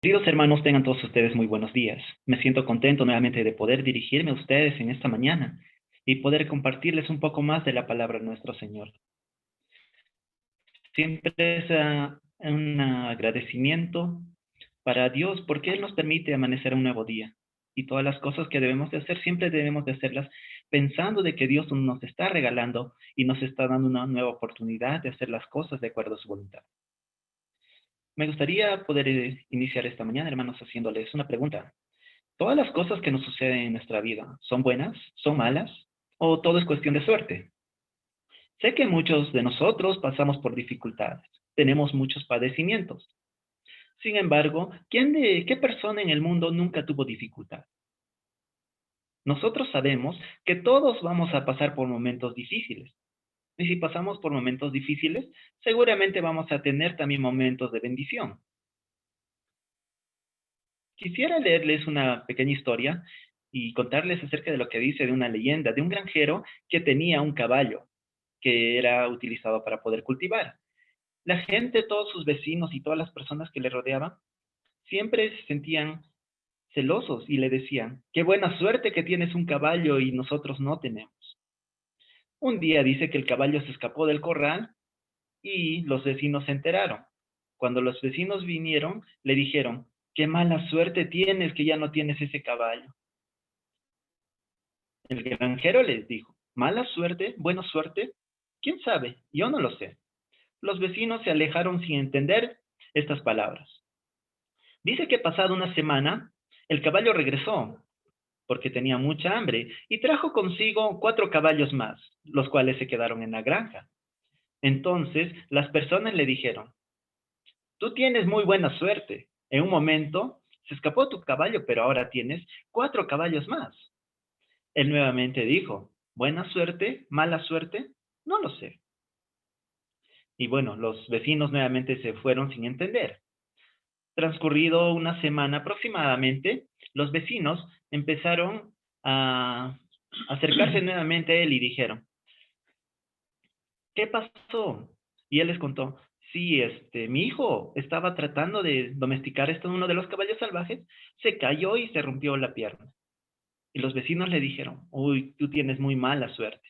Queridos hermanos, tengan todos ustedes muy buenos días. Me siento contento nuevamente de poder dirigirme a ustedes en esta mañana y poder compartirles un poco más de la palabra de nuestro Señor. Siempre es un agradecimiento para Dios porque Él nos permite amanecer un nuevo día. Y todas las cosas que debemos de hacer, siempre debemos de hacerlas pensando de que Dios nos está regalando y nos está dando una nueva oportunidad de hacer las cosas de acuerdo a su voluntad. Me gustaría poder iniciar esta mañana, hermanos, haciéndoles una pregunta. ¿Todas las cosas que nos suceden en nuestra vida son buenas, son malas, o todo es cuestión de suerte? Sé que muchos de nosotros pasamos por dificultades, tenemos muchos padecimientos. Sin embargo, ¿qué persona en el mundo nunca tuvo dificultad? Nosotros sabemos que todos vamos a pasar por momentos difíciles. Y si pasamos por momentos difíciles, seguramente vamos a tener también momentos de bendición. Quisiera leerles una pequeña historia y contarles acerca de lo que dice de una leyenda de un granjero que tenía un caballo que era utilizado para poder cultivar. La gente, todos sus vecinos y todas las personas que le rodeaban, siempre se sentían celosos y le decían, qué buena suerte que tienes un caballo y nosotros no tenemos. Un día dice que el caballo se escapó del corral y los vecinos se enteraron. Cuando los vecinos vinieron, le dijeron, qué mala suerte tienes que ya no tienes ese caballo. El granjero les dijo, ¿mala suerte? ¿Buena suerte? ¿Quién sabe? Yo no lo sé. Los vecinos se alejaron sin entender estas palabras. Dice que pasada una semana, el caballo regresó porque tenía mucha hambre y trajo consigo 4 caballos más, los cuales se quedaron en la granja. Entonces las personas le dijeron, tú tienes muy buena suerte. En un momento se escapó tu caballo, pero ahora tienes 4 caballos más. Él nuevamente dijo, ¿buena suerte? ¿Mala suerte? No lo sé. Y bueno, los vecinos nuevamente se fueron sin entender. Transcurrido una semana aproximadamente, los vecinos empezaron a acercarse nuevamente a él y dijeron, ¿qué pasó? Y él les contó, sí, mi hijo estaba tratando de domesticar uno de los caballos salvajes, se cayó y se rompió la pierna. Y los vecinos le dijeron, uy, tú tienes muy mala suerte.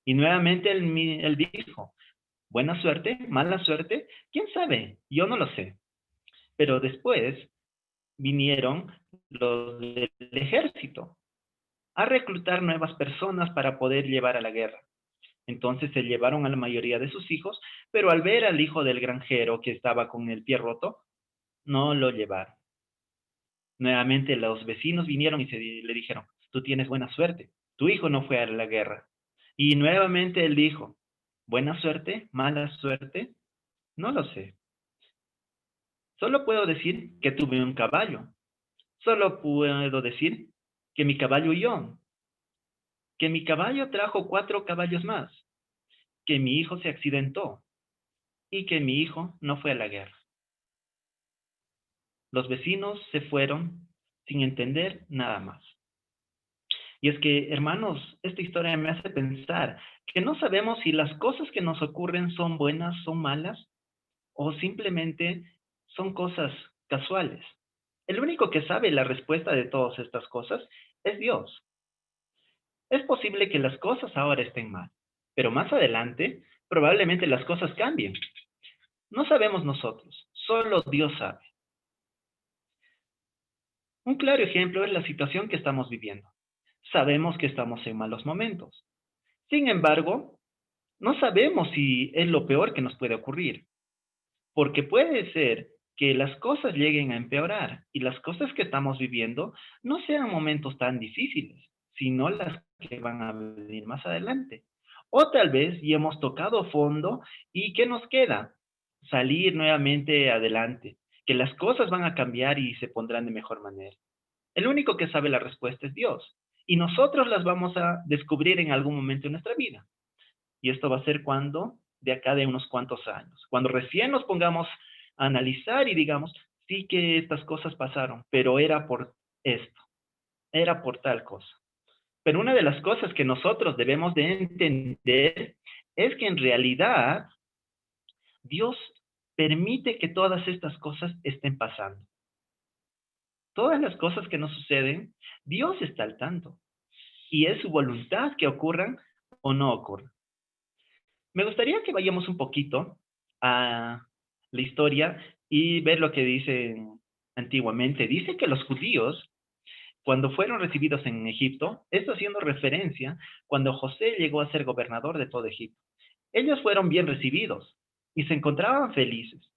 Y nuevamente él dijo, buena suerte, mala suerte, quién sabe, yo no lo sé. Pero después vinieron los del ejército a reclutar nuevas personas para poder llevar a la guerra. Entonces se llevaron a la mayoría de sus hijos, pero al ver al hijo del granjero que estaba con el pie roto, no lo llevaron. Nuevamente los vecinos vinieron y le dijeron, tú tienes buena suerte, tu hijo no fue a la guerra. Y nuevamente él dijo, buena suerte, mala suerte, no lo sé. Solo puedo decir que tuve un caballo. Solo puedo decir que mi caballo huyó, que mi caballo trajo 4 caballos más, que mi hijo se accidentó y que mi hijo no fue a la guerra. Los vecinos se fueron sin entender nada más. Y es que, hermanos, esta historia me hace pensar que no sabemos si las cosas que nos ocurren son buenas, son malas, o simplemente son cosas casuales. El único que sabe la respuesta de todas estas cosas es Dios. Es posible que las cosas ahora estén mal, pero más adelante probablemente las cosas cambien. No sabemos nosotros, solo Dios sabe. Un claro ejemplo es la situación que estamos viviendo. Sabemos que estamos en malos momentos. Sin embargo, no sabemos si es lo peor que nos puede ocurrir, porque puede ser que las cosas lleguen a empeorar y las cosas que estamos viviendo no sean momentos tan difíciles, sino las que van a venir más adelante. O tal vez ya hemos tocado fondo y ¿qué nos queda? Salir nuevamente adelante, que las cosas van a cambiar y se pondrán de mejor manera. El único que sabe la respuesta es Dios. Y nosotros las vamos a descubrir en algún momento de nuestra vida. Y esto va a ser cuando, de acá de unos cuantos años. Cuando recién nos pongamos a analizar y digamos, sí que estas cosas pasaron, pero era por esto, era por tal cosa. Pero una de las cosas que nosotros debemos de entender es que en realidad Dios permite que todas estas cosas estén pasando. Todas las cosas que nos suceden, Dios está al tanto y es su voluntad que ocurran o no ocurran. Me gustaría que vayamos un poquito a la historia y ver lo que dicen antiguamente. Dice que los judíos, cuando fueron recibidos en Egipto, esto haciendo referencia cuando José llegó a ser gobernador de todo Egipto. Ellos fueron bien recibidos y se encontraban felices.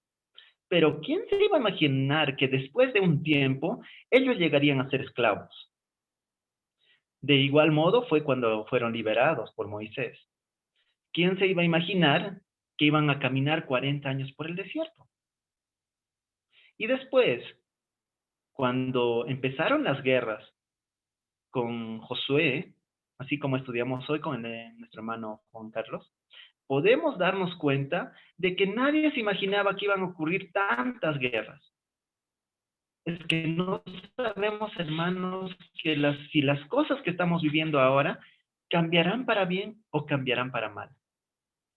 Pero ¿quién se iba a imaginar que después de un tiempo ellos llegarían a ser esclavos? De igual modo fue cuando fueron liberados por Moisés. ¿Quién se iba a imaginar que iban a caminar 40 años por el desierto? Y después, cuando empezaron las guerras con Josué, así como estudiamos hoy con nuestro hermano Juan Carlos, podemos darnos cuenta de que nadie se imaginaba que iban a ocurrir tantas guerras. Es que no sabemos, hermanos, que si las cosas que estamos viviendo ahora cambiarán para bien o cambiarán para mal.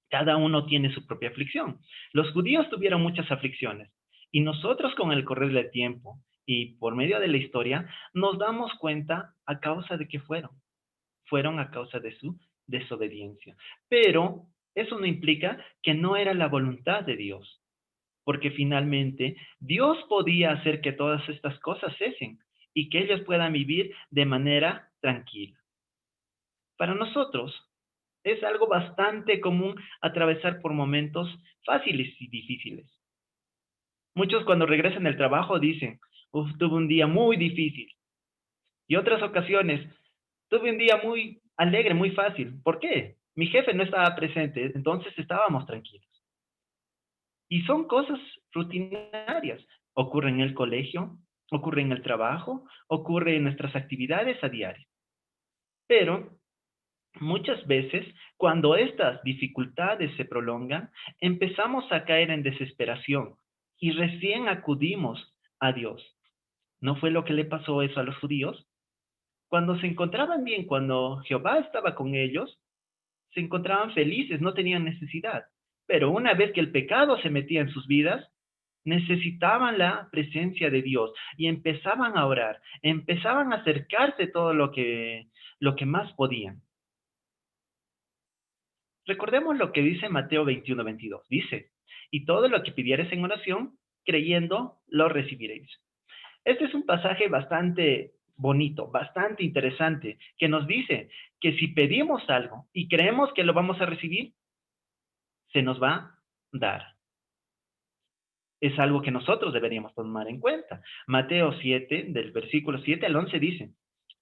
Cada uno tiene su propia aflicción. Los judíos tuvieron muchas aflicciones y nosotros con el correr del tiempo y por medio de la historia nos damos cuenta a causa de qué fueron. Fueron a causa de su desobediencia. Pero eso no implica que no era la voluntad de Dios, porque finalmente Dios podía hacer que todas estas cosas cesen y que ellos puedan vivir de manera tranquila. Para nosotros es algo bastante común atravesar por momentos fáciles y difíciles. Muchos cuando regresan del trabajo dicen, "Uf, tuve un día muy difícil". Y otras ocasiones, tuve un día muy alegre, muy fácil. ¿Por qué? Mi jefe no estaba presente, entonces estábamos tranquilos. Y son cosas rutinarias. Ocurre en el colegio, ocurre en el trabajo, ocurre en nuestras actividades a diario. Pero muchas veces, cuando estas dificultades se prolongan, empezamos a caer en desesperación y recién acudimos a Dios. ¿No fue lo que le pasó eso a los judíos? Cuando se encontraban bien, cuando Jehová estaba con ellos, se encontraban felices, no tenían necesidad. Pero una vez que el pecado se metía en sus vidas, necesitaban la presencia de Dios y empezaban a orar, empezaban a acercarse todo lo que más podían. Recordemos lo que dice Mateo 21:22. Dice, y todo lo que pidieres en oración, creyendo, lo recibiréis. Este es un pasaje bastante bonito, bastante interesante, que nos dice que si pedimos algo y creemos que lo vamos a recibir, se nos va a dar. Es algo que nosotros deberíamos tomar en cuenta. Mateo 7, del versículo 7 al 11 dice,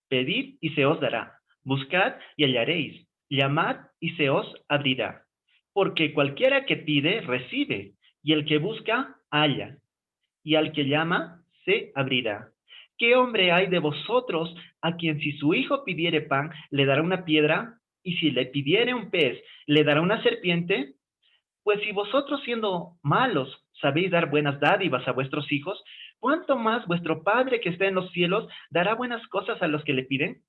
pedid y se os dará, buscad y hallaréis, llamad y se os abrirá. Porque cualquiera que pide, recibe, y el que busca, halla, y al que llama, se abrirá. ¿Qué hombre hay de vosotros a quien si su hijo pidiere pan, le dará una piedra? Y si le pidiere un pez, le dará una serpiente? Pues si vosotros siendo malos sabéis dar buenas dádivas a vuestros hijos, ¿cuánto más vuestro Padre que está en los cielos dará buenas cosas a los que le piden?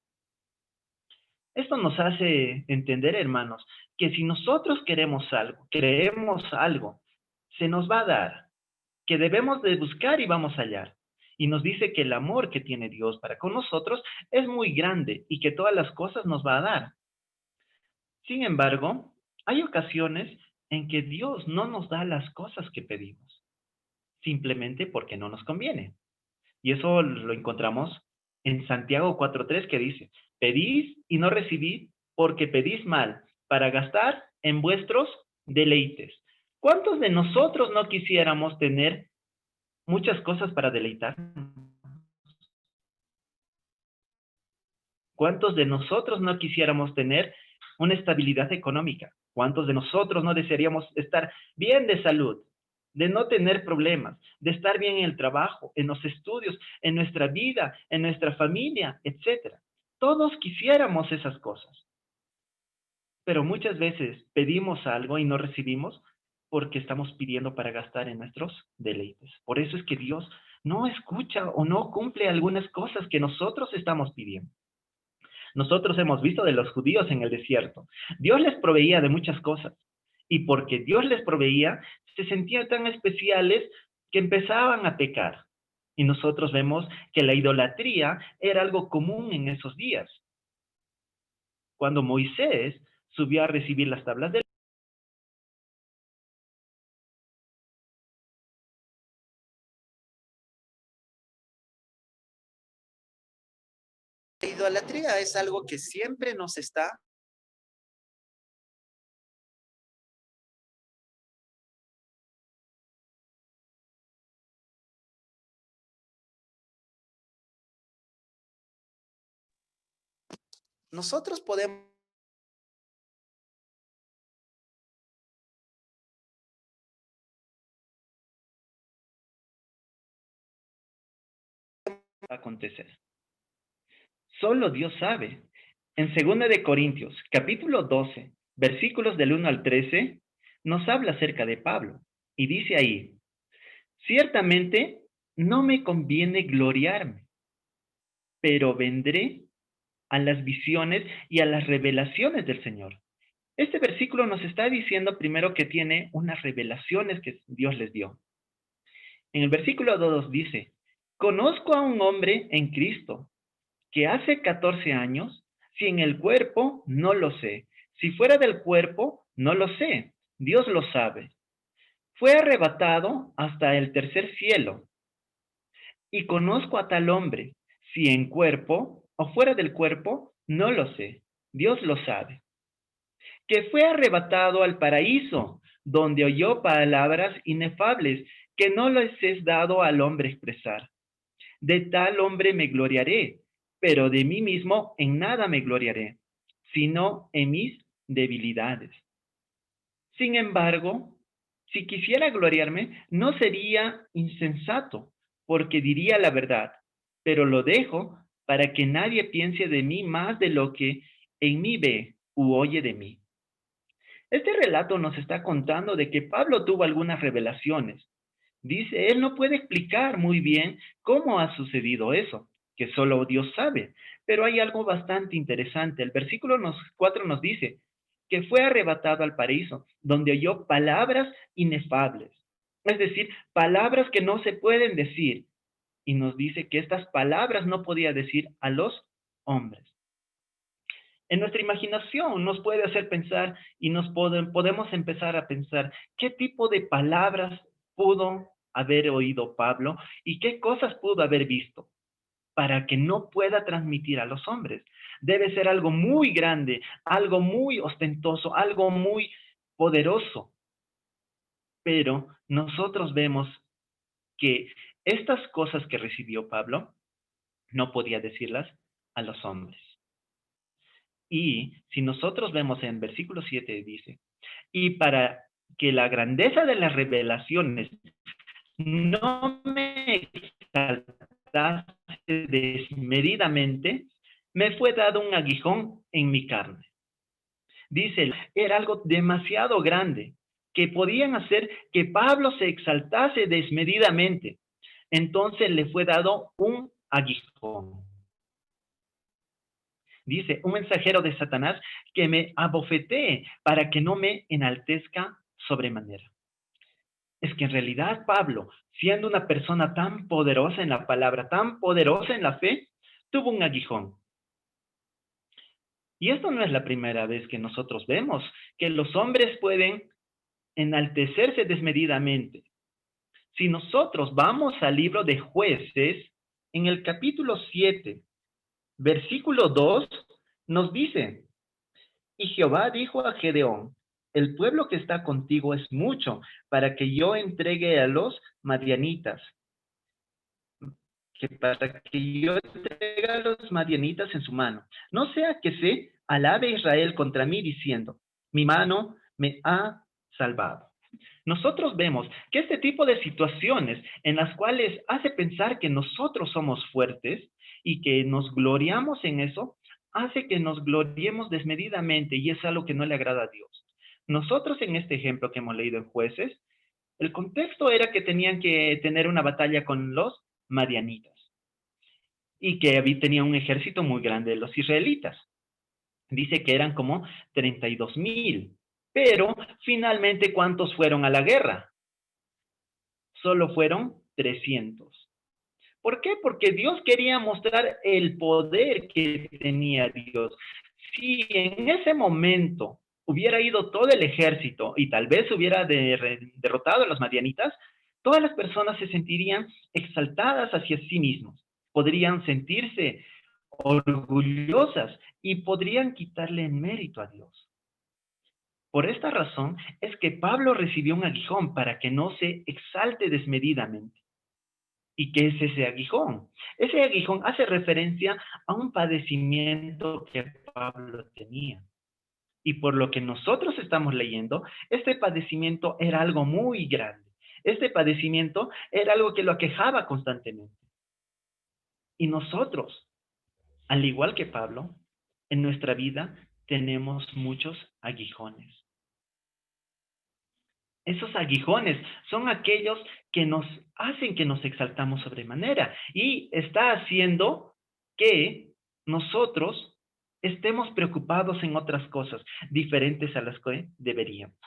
Esto nos hace entender, hermanos, que si nosotros queremos algo, creemos algo, se nos va a dar, que debemos de buscar y vamos a hallar. Y nos dice que el amor que tiene Dios para con nosotros es muy grande y que todas las cosas nos va a dar. Sin embargo, hay ocasiones en que Dios no nos da las cosas que pedimos, simplemente porque no nos conviene. Y eso lo encontramos en Santiago 4:3 que dice, pedís y no recibís porque pedís mal para gastar en vuestros deleites. ¿Cuántos de nosotros no quisiéramos tener muchas cosas para deleitar? ¿Cuántos de nosotros no quisiéramos tener una estabilidad económica? ¿Cuántos de nosotros no desearíamos estar bien de salud, de no tener problemas, de estar bien en el trabajo, en los estudios, en nuestra vida, en nuestra familia, etcétera? Todos quisiéramos esas cosas, pero muchas veces pedimos algo y no recibimos porque estamos pidiendo para gastar en nuestros deleites. Por eso es que Dios no escucha o no cumple algunas cosas que nosotros estamos pidiendo. Nosotros hemos visto de los judíos en el desierto. Dios les proveía de muchas cosas. Y porque Dios les proveía, se sentían tan especiales que empezaban a pecar. Y nosotros vemos que la idolatría era algo común en esos días. Cuando Moisés subió a recibir las tablas de la idolatría es algo que siempre nos está. Nosotros podemos acontecer. Solo Dios sabe. En 2 de Corintios, capítulo 12, versículos del 1 al 13, nos habla acerca de Pablo. Y dice ahí, ciertamente no me conviene gloriarme, pero vendré a las visiones y a las revelaciones del Señor. Este versículo nos está diciendo primero que tiene unas revelaciones que Dios les dio. En el versículo 2 dice, conozco a un hombre en Cristo que hace 14 años, si en el cuerpo, no lo sé. Si fuera del cuerpo, no lo sé. Dios lo sabe. Fue arrebatado hasta el tercer cielo. Y conozco a tal hombre, si en cuerpo o fuera del cuerpo, no lo sé. Dios lo sabe. Que fue arrebatado al paraíso, donde oyó palabras inefables que no les es dado al hombre expresar. De tal hombre me gloriaré, pero de mí mismo en nada me gloriaré, sino en mis debilidades. Sin embargo, si quisiera gloriarme, no sería insensato, porque diría la verdad, pero lo dejo para que nadie piense de mí más de lo que en mí ve u oye de mí. Este relato nos está contando de que Pablo tuvo algunas revelaciones. Dice, él no puede explicar muy bien cómo ha sucedido eso, que solo Dios sabe. Pero hay algo bastante interesante. El versículo 4 nos dice que fue arrebatado al paraíso, donde oyó palabras inefables. Es decir, palabras que no se pueden decir. Y nos dice que estas palabras no podía decir a los hombres. En nuestra imaginación nos puede hacer pensar y podemos empezar a pensar qué tipo de palabras pudo haber oído Pablo y qué cosas pudo haber visto para que no pueda transmitir a los hombres. Debe ser algo muy grande, algo muy ostentoso, algo muy poderoso. Pero nosotros vemos que estas cosas que recibió Pablo no podía decirlas a los hombres. Y si nosotros vemos en versículo 7 dice, y para que la grandeza de las revelaciones no me exaltase desmedidamente, me fue dado un aguijón en mi carne. Dice, era algo demasiado grande que podían hacer que Pablo se exaltase desmedidamente. Entonces le fue dado un aguijón. Dice, un mensajero de Satanás que me abofetee para que no me enaltezca sobremanera. Es que en realidad Pablo, siendo una persona tan poderosa en la palabra, tan poderosa en la fe, tuvo un aguijón. Y esto no es la primera vez que nosotros vemos que los hombres pueden enaltecerse desmedidamente. Si nosotros vamos al libro de Jueces, en el capítulo 7, versículo 2, nos dice, y Jehová dijo a Gedeón, el pueblo que está contigo es mucho para que yo entregue a los madianitas, que para que yo entregue a los madianitas en su mano. No sea que se alabe Israel contra mí diciendo, mi mano me ha salvado. Nosotros vemos que este tipo de situaciones en las cuales hace pensar que nosotros somos fuertes y que nos gloriamos en eso, hace que nos gloriemos desmedidamente y es algo que no le agrada a Dios. Nosotros en este ejemplo que hemos leído en Jueces, el contexto era que tenían que tener una batalla con los madianitas y que tenía un ejército muy grande de los israelitas. Dice que eran como 32,000, pero finalmente, ¿cuántos fueron a la guerra? Solo fueron 300. ¿Por qué? Porque Dios quería mostrar el poder que tenía Dios. Si en ese momento hubiera ido todo el ejército y tal vez hubiera derrotado a los madianitas, todas las personas se sentirían exaltadas hacia sí mismos, podrían sentirse orgullosas y podrían quitarle el mérito a Dios. Por esta razón es que Pablo recibió un aguijón para que no se exalte desmedidamente. ¿Y qué es ese aguijón? Ese aguijón hace referencia a un padecimiento que Pablo tenía. Y por lo que nosotros estamos leyendo, este padecimiento era algo muy grande. Este padecimiento era algo que lo aquejaba constantemente. Y nosotros, al igual que Pablo, en nuestra vida tenemos muchos aguijones. Esos aguijones son aquellos que nos hacen que nos exaltamos sobremanera y está haciendo que nosotros estemos preocupados en otras cosas diferentes a las que deberíamos.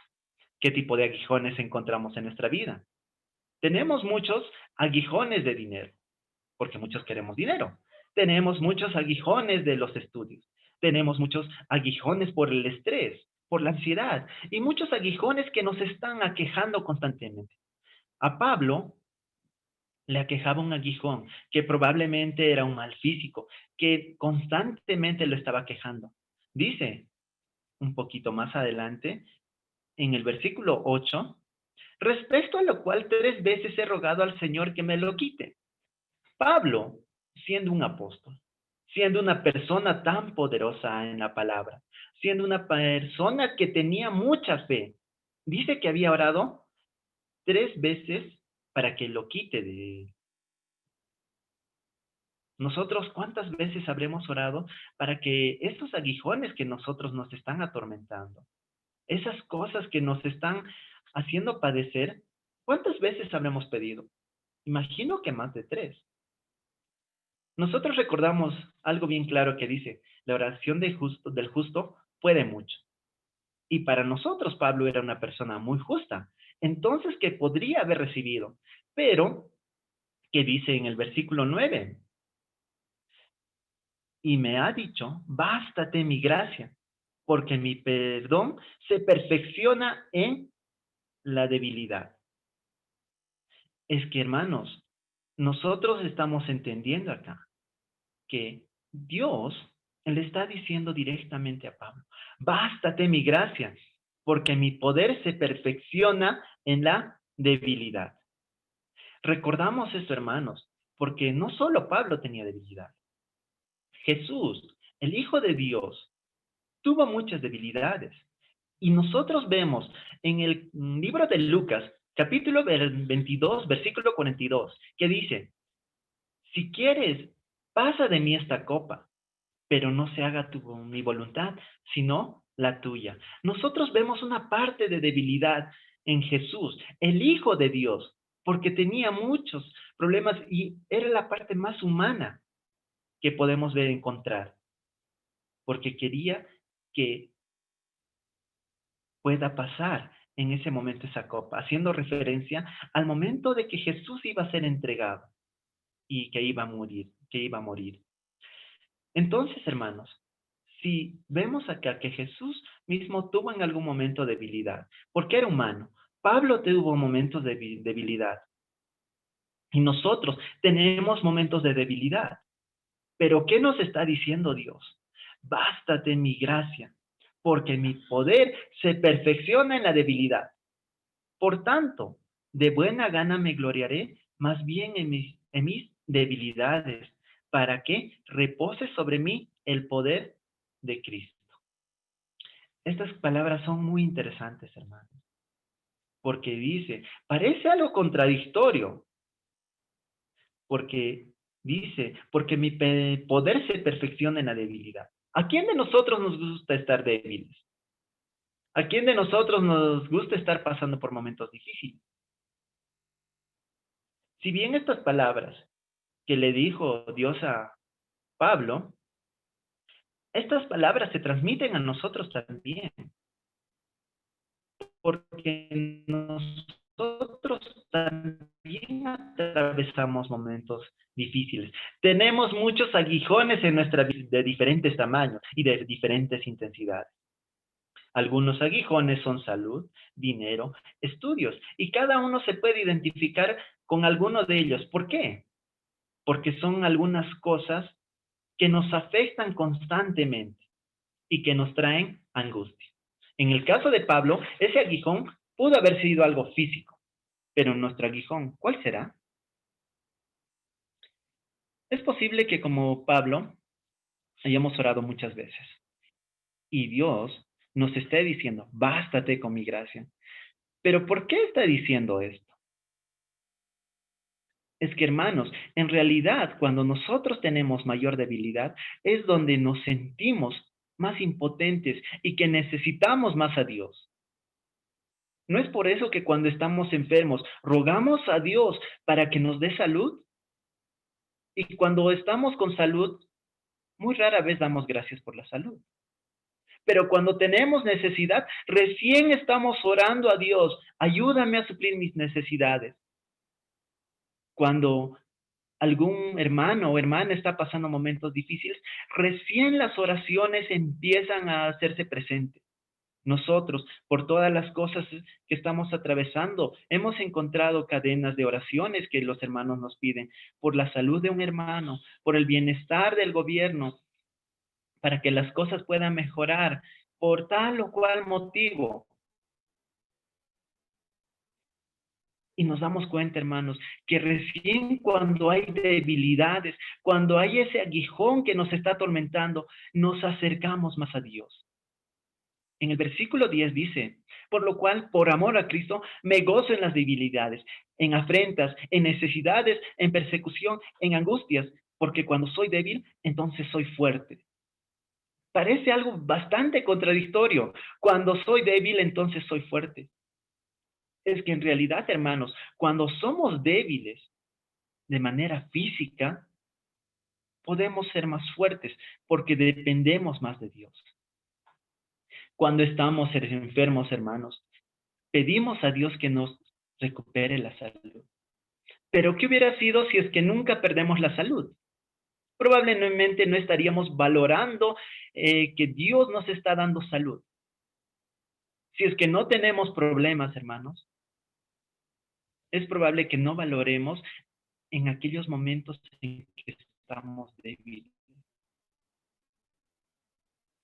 ¿Qué tipo de aguijones encontramos en nuestra vida? Tenemos muchos aguijones de dinero, porque muchos queremos dinero. Tenemos muchos aguijones de los estudios. Tenemos muchos aguijones por el estrés, por la ansiedad y muchos aguijones que nos están aquejando constantemente. A Pablo le aquejaba un aguijón que probablemente era un mal físico, que constantemente lo estaba quejando. Dice un poquito más adelante, en el versículo 8, respecto a lo cual 3 veces he rogado al Señor que me lo quite. Pablo, siendo un apóstol, siendo una persona tan poderosa en la palabra, siendo una persona que tenía mucha fe, dice que había orado 3 veces para que lo quite de él. Nosotros, ¿cuántas veces habremos orado para que esos aguijones que nosotros nos están atormentando, esas cosas que nos están haciendo padecer, cuántas veces habremos pedido? Imagino que más de 3. Nosotros recordamos algo bien claro que dice, la oración del justo puede mucho. Y para nosotros Pablo era una persona muy justa, entonces que podría haber recibido, pero que dice en el versículo 9, y me ha dicho, bástate mi gracia, porque mi perdón se perfecciona en la debilidad. Es que hermanos, nosotros estamos entendiendo acá que Dios le está diciendo directamente a Pablo, bástate mi gracia, porque mi poder se perfecciona en la debilidad. Recordamos esto, hermanos, porque no solo Pablo tenía debilidad. Jesús, el Hijo de Dios, tuvo muchas debilidades. Y nosotros vemos en el libro de Lucas, capítulo 22, versículo 42, que dice, si quieres, pasa de mí esta copa, pero no se haga mi voluntad, sino la tuya. Nosotros vemos una parte de debilidad en Jesús, el Hijo de Dios, porque tenía muchos problemas y era la parte más humana que podemos ver encontrar, porque quería que pueda pasar en ese momento esa copa, haciendo referencia al momento de que Jesús iba a ser entregado y que iba a morir, que iba a morir. Entonces, hermanos, si vemos acá que Jesús mismo tuvo en algún momento debilidad, porque era humano, Pablo tuvo momentos de debilidad y nosotros tenemos momentos de debilidad. Pero ¿qué nos está diciendo Dios? Bástate mi gracia, porque mi poder se perfecciona en la debilidad. Por tanto, de buena gana me gloriaré más bien en mis debilidades, para que repose sobre mí el poder de Cristo. Estas palabras son muy interesantes, hermanos, porque dice, parece algo contradictorio, porque dice, porque mi poder se perfecciona en la debilidad. ¿A quién de nosotros nos gusta estar débiles? ¿A quién de nosotros nos gusta estar pasando por momentos difíciles? Si bien estas palabras que le dijo Dios a Pablo, estas palabras se transmiten a nosotros también, porque nosotros también atravesamos momentos difíciles. Tenemos muchos aguijones en nuestra vida de diferentes tamaños y de diferentes intensidades. Algunos aguijones son salud, dinero, estudios, y cada uno se puede identificar con alguno de ellos. ¿Por qué? Porque son algunas cosas que nos afectan constantemente y que nos traen angustia. En el caso de Pablo, ese aguijón pudo haber sido algo físico, pero nuestro aguijón, ¿cuál será? Es posible que como Pablo hayamos orado muchas veces y Dios nos esté diciendo, bástate con mi gracia. Pero ¿por qué está diciendo esto? Es que, hermanos, en realidad, cuando nosotros tenemos mayor debilidad, es donde nos sentimos más impotentes y que necesitamos más a Dios. ¿No es por eso que cuando estamos enfermos, rogamos a Dios para que nos dé salud? Y cuando estamos con salud, muy rara vez damos gracias por la salud. Pero cuando tenemos necesidad, recién estamos orando a Dios, ayúdame a suplir mis necesidades. Cuando algún hermano o hermana está pasando momentos difíciles, recién las oraciones empiezan a hacerse presentes. Nosotros, por todas las cosas que estamos atravesando, hemos encontrado cadenas de oraciones que los hermanos nos piden por la salud de un hermano, por el bienestar del gobierno, para que las cosas puedan mejorar, por tal o cual motivo. Y nos damos cuenta, hermanos, que recién cuando hay debilidades, cuando hay ese aguijón que nos está atormentando, nos acercamos más a Dios. En el versículo 10 dice, por lo cual, por amor a Cristo, me gozo en las debilidades, en afrentas, en necesidades, en persecución, en angustias, porque cuando soy débil, entonces soy fuerte. Parece algo bastante contradictorio. Cuando soy débil, entonces soy fuerte. Es que en realidad, hermanos, cuando somos débiles de manera física, podemos ser más fuertes porque dependemos más de Dios. Cuando estamos enfermos, hermanos, pedimos a Dios que nos recupere la salud. Pero ¿qué hubiera sido si es que nunca perdemos la salud? Probablemente no estaríamos valorando que Dios nos está dando salud. Si es que no tenemos problemas, hermanos, es probable que no valoremos en aquellos momentos en que estamos débiles.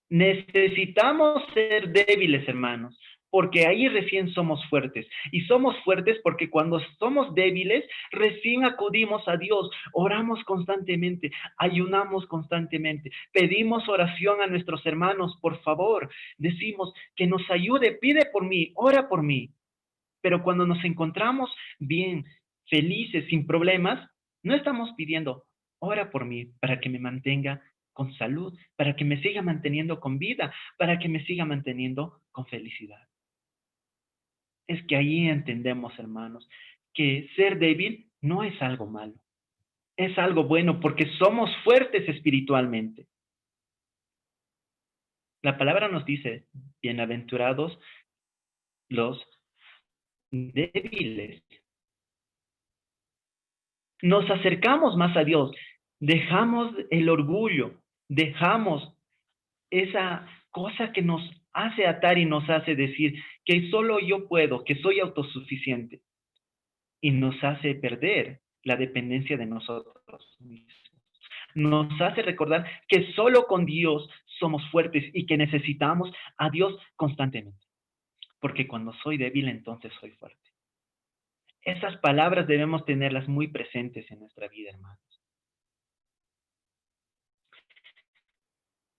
Necesitamos ser débiles, hermanos, porque ahí recién somos fuertes. Y somos fuertes porque cuando somos débiles, recién acudimos a Dios, oramos constantemente, ayunamos constantemente, pedimos oración a nuestros hermanos, por favor, decimos que nos ayude, pide por mí, ora por mí. Pero cuando nos encontramos bien, felices, sin problemas, no estamos pidiendo, ora por mí para que me mantenga con salud, para que me siga manteniendo con vida, para que me siga manteniendo con felicidad. Es que ahí entendemos, hermanos, que ser débil no es algo malo, es algo bueno porque somos fuertes espiritualmente. La palabra nos dice, bienaventurados los débiles. Nos acercamos más a Dios, dejamos el orgullo, dejamos esa cosa que nos hace atar y nos hace decir que solo yo puedo, que soy autosuficiente, y nos hace perder la dependencia de nosotros mismos. Nos hace recordar que solo con Dios somos fuertes y que necesitamos a Dios constantemente, porque cuando soy débil, entonces soy fuerte. Esas palabras debemos tenerlas muy presentes en nuestra vida, hermanos.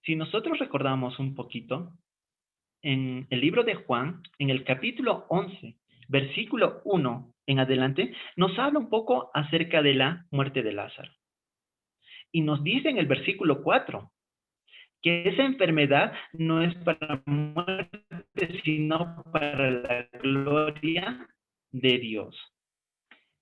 Si nosotros recordamos un poquito, en el libro de Juan, en el capítulo 11, versículo 1 en adelante, nos habla un poco acerca de la muerte de Lázaro. Y nos dice en el versículo 4 que esa enfermedad no es para muerte, sino para la gloria de Dios.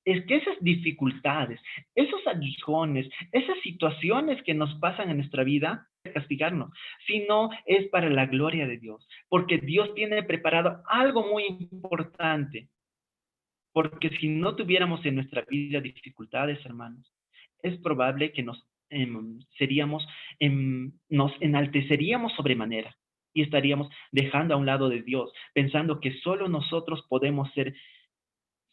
Es que esas dificultades, esos aguijones, esas situaciones que nos pasan en nuestra vida, castigarnos, sino es para la gloria de Dios, porque Dios tiene preparado algo muy importante. Porque si no tuviéramos en nuestra vida dificultades, hermanos, es probable que nos enalteceríamos sobremanera y estaríamos dejando a un lado de Dios, pensando que solo nosotros podemos ser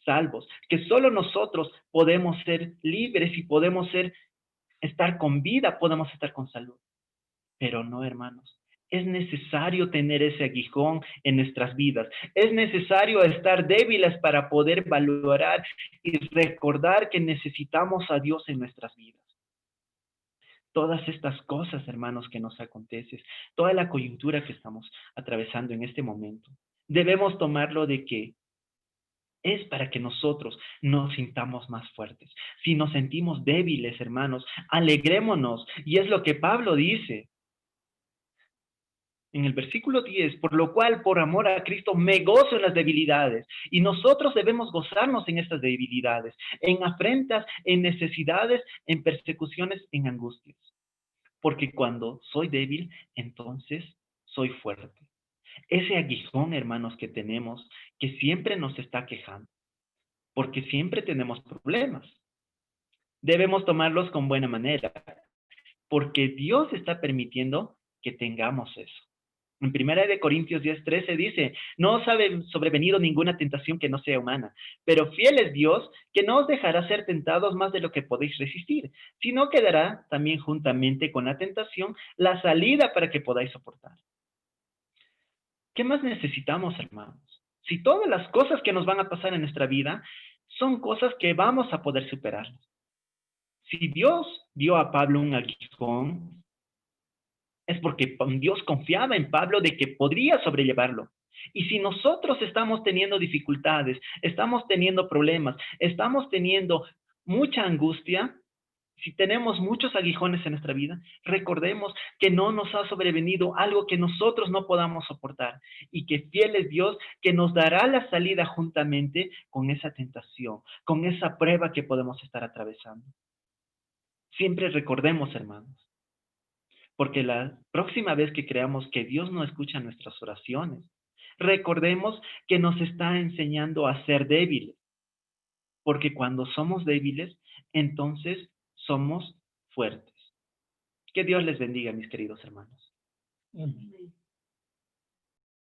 salvos, que solo nosotros podemos ser libres y podemos estar con vida, podemos estar con salud. Pero no, hermanos. Es necesario tener ese aguijón en nuestras vidas. Es necesario estar débiles para poder valorar y recordar que necesitamos a Dios en nuestras vidas. Todas estas cosas, hermanos, que nos acontecen, toda la coyuntura que estamos atravesando en este momento, debemos tomarlo de que es para que nosotros nos sintamos más fuertes. Si nos sentimos débiles, hermanos, alegrémonos. Y es lo que Pablo dice en el versículo 10, por lo cual, por amor a Cristo, me gozo en las debilidades. Y nosotros debemos gozarnos en estas debilidades, en afrentas, en necesidades, en persecuciones, en angustias. Porque cuando soy débil, entonces soy fuerte. Ese aguijón, hermanos, que tenemos, que siempre nos está quejando, porque siempre tenemos problemas. Debemos tomarlos con buena manera, porque Dios está permitiendo que tengamos eso. En 1 Corintios 10:13 dice, no os ha sobrevenido ninguna tentación que no sea humana, pero fiel es Dios que no os dejará ser tentados más de lo que podéis resistir, sino que dará también juntamente con la tentación la salida para que podáis soportar. ¿Qué más necesitamos, hermanos? Si todas las cosas que nos van a pasar en nuestra vida son cosas que vamos a poder superar. Si Dios dio a Pablo un aguijón, es porque Dios confiaba en Pablo de que podría sobrellevarlo. Y si nosotros estamos teniendo dificultades, estamos teniendo problemas, estamos teniendo mucha angustia, si tenemos muchos aguijones en nuestra vida, recordemos que no nos ha sobrevenido algo que nosotros no podamos soportar y que fiel es Dios que nos dará la salida juntamente con esa tentación, con esa prueba que podemos estar atravesando. Siempre recordemos, hermanos, porque la próxima vez que creamos que Dios no escucha nuestras oraciones, recordemos que nos está enseñando a ser débiles, porque cuando somos débiles, entonces somos fuertes. Que Dios les bendiga, mis queridos hermanos. Amén.